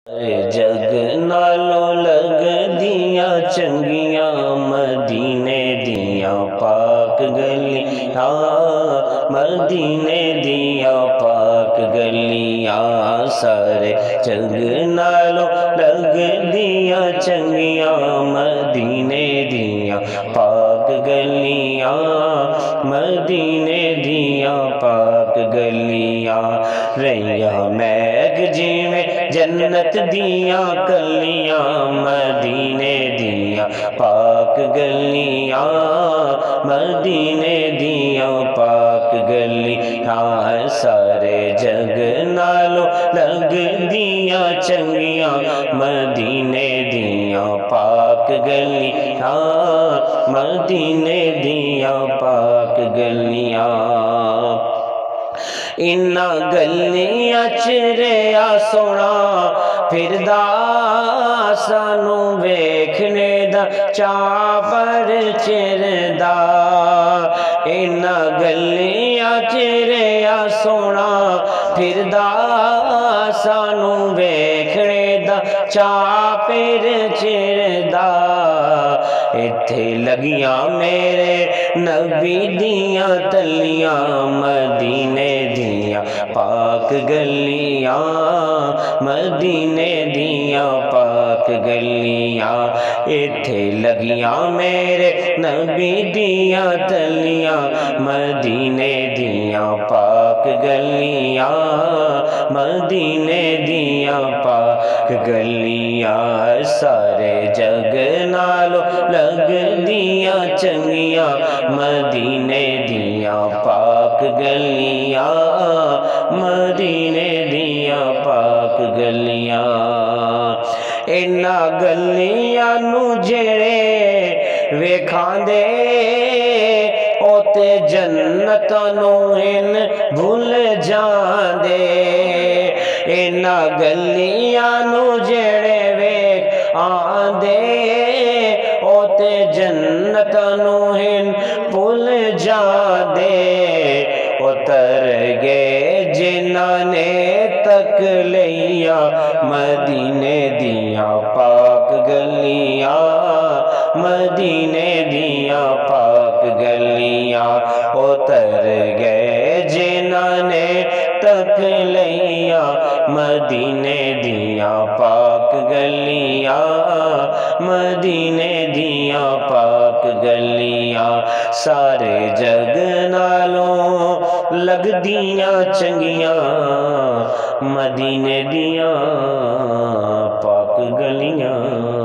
جگ نالوں لگ دیاں چنگیاں مدینے دیاں پاک گلیاں، مدینے دیاں پاک گلیاں، سارے جگ نالوں لگ دیاں چنگیاں مدینے دیاں پاک گلیاں، مدینے دیاں پاک گلیاں، رہیاں محک جیویں جنت دیاں کلیاں مدینے دیاں پاک گلیاں، مدینے دیاں پاک گلیاں، سارے جگ نالوں لگ دیاں چنگیاں مدینے دیاں پاک گلیاں، مدینے دیاں پاک گلیاں، انہاں گلیاں چ رہیا سونا پھردا سانوں ویکھنے دا چاء پر چردا، انہاں گلیاں چ رہیا سونا پھردا سانوں ویکھنے دا چاء پر چردا، ایتھے لگیاں میرے نبی دیاں تلیاں مدینے دیاں پاک گلیاں، مدینے دیاں پاک گلیاں، ایتھے لگیاں میرے نبی دیاں تلیاں مدینے دیاں پاک گلیاں، مدینے دیاں پاک گلیاں، سارے جگ نالوں لگ دیاں چنگیاں مدینے دیاں پاک گلیاں، مدینے دیاں پاک گلیاں، انہاں گلیاں نو جڑے ویکھاندے او تے جنتاں نوں ہن بھول جاندے، انہاں گلیاں نو جڑے ویکھ آندے او تے جنتاں نوں ہن بھول جاندے، اتر گئے جنہاں نے تک لیا مدینے دیاں پاک گلیاں، مدینے دیاں پاک گلیاں، اتر گئے جنہاں نے تک لیا مدینے دیاں پاک گلیاں، مدینے دیاں پاک گلیاں، سارے جگ نالوں لگ دیاں چنگیاں مدینے دیاں پاک گلیاں۔